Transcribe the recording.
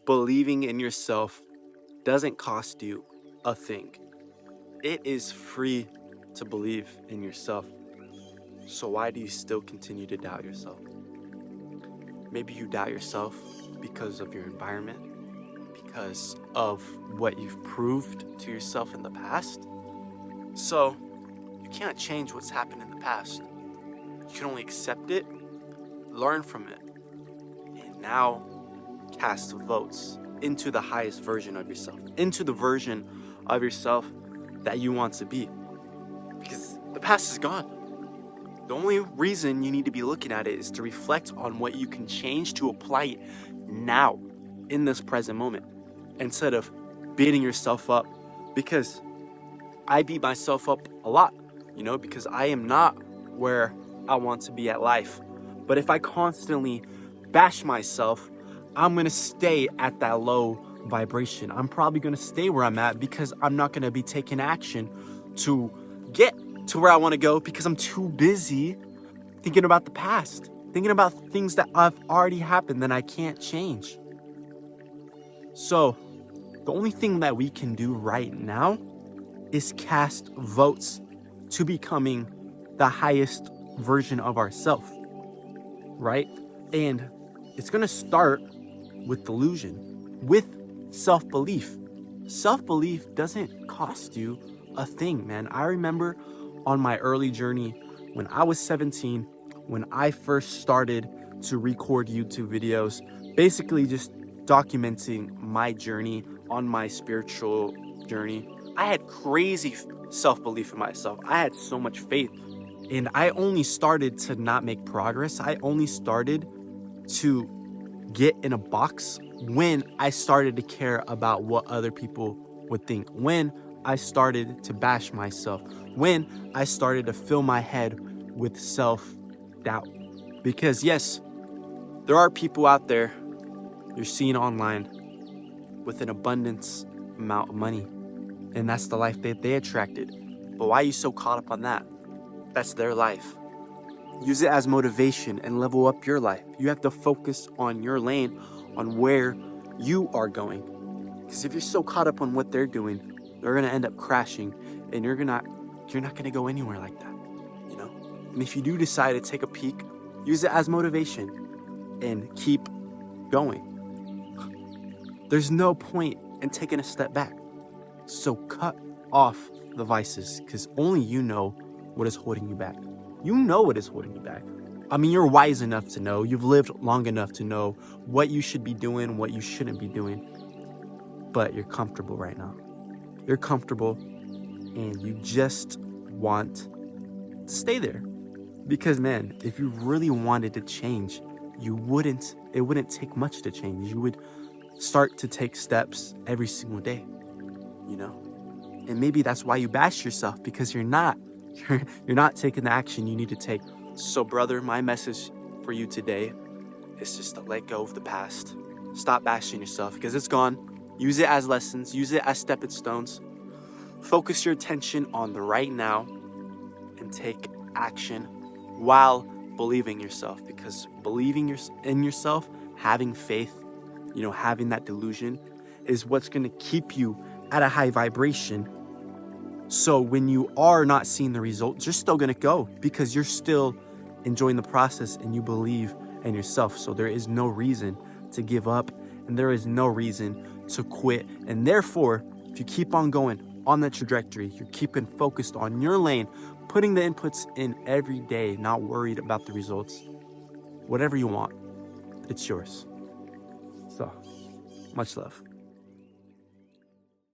believing in yourself doesn't cost you a thing. It is free to believe in yourself. So why do you still continue to doubt yourself? Maybe you doubt yourself because of your environment, because of what you've proved to yourself in the past. So you can't change what's happened in the past. You can only accept it, learn from it, and now cast votes into the highest version of yourself, into the version of yourself that you want to be. Because the past is gone. The only reason you need to be looking at it is to reflect on what you can change to apply it now, in this present moment, instead of beating yourself up. Because I beat myself up a lot, because I am not where I want to be at life. But if I constantly bash myself, I'm going to stay at that low vibration. I'm probably going to stay where I'm at because I'm not going to be taking action to get to where I want to go because I'm too busy thinking about the past, thinking about things that have already happened that I can't change. So the only thing that we can do right now is cast votes to becoming the highest version of ourselves, right? And it's going to start with delusion, with self-belief. Self-belief doesn't cost you a thing, man. I remember on my early journey when I was 17, when I first started to record YouTube videos, basically just documenting my journey on my spiritual journey. I had crazy self-belief in myself. I had so much faith, and I only started to not make progress. I only started to get in a box when I started to care about what other people would think, when I started to bash myself, when I started to fill my head with self-doubt. Because yes, there are people out there you're seeing online with an abundance amount of money, and that's the life that they attracted. But why are you so caught up on that? That's their life. Use it as motivation and level up your life. You have to focus on your lane, on where you are going. Because if you're so caught up on what they're doing, they're going to end up crashing, and you're not going to go anywhere like that, And if you do decide to take a peek, use it as motivation and keep going. There's no point in taking a step back. So cut off the vices, because only you know what is holding you back. You know what is holding you back. I mean, you're wise enough to know. You've lived long enough to know what you should be doing, what you shouldn't be doing. But you're comfortable right now. You're comfortable, and you just want to stay there. Because, man, if you really wanted to change, it wouldn't take much to change. You would start to take steps every single day, And maybe that's why you bash yourself, because you're not taking the action you need to take. So, brother, my message for you today is just to let go of the past. Stop bashing yourself, because it's gone. Use it as lessons. Use it as stepping stones. Focus your attention on the right now and take action while believing yourself, because believing in yourself, having faith, having that delusion is what's going to keep you at a high vibration. So when you are not seeing the result, you're still going to go, because you're still enjoying the process and you believe in yourself. So there is no reason to give up, and there is no reason to quit. And therefore, if you keep on going on that trajectory, you're keeping focused on your lane, putting the inputs in every day, not worried about the results. Whatever you want, it's yours. So, much love.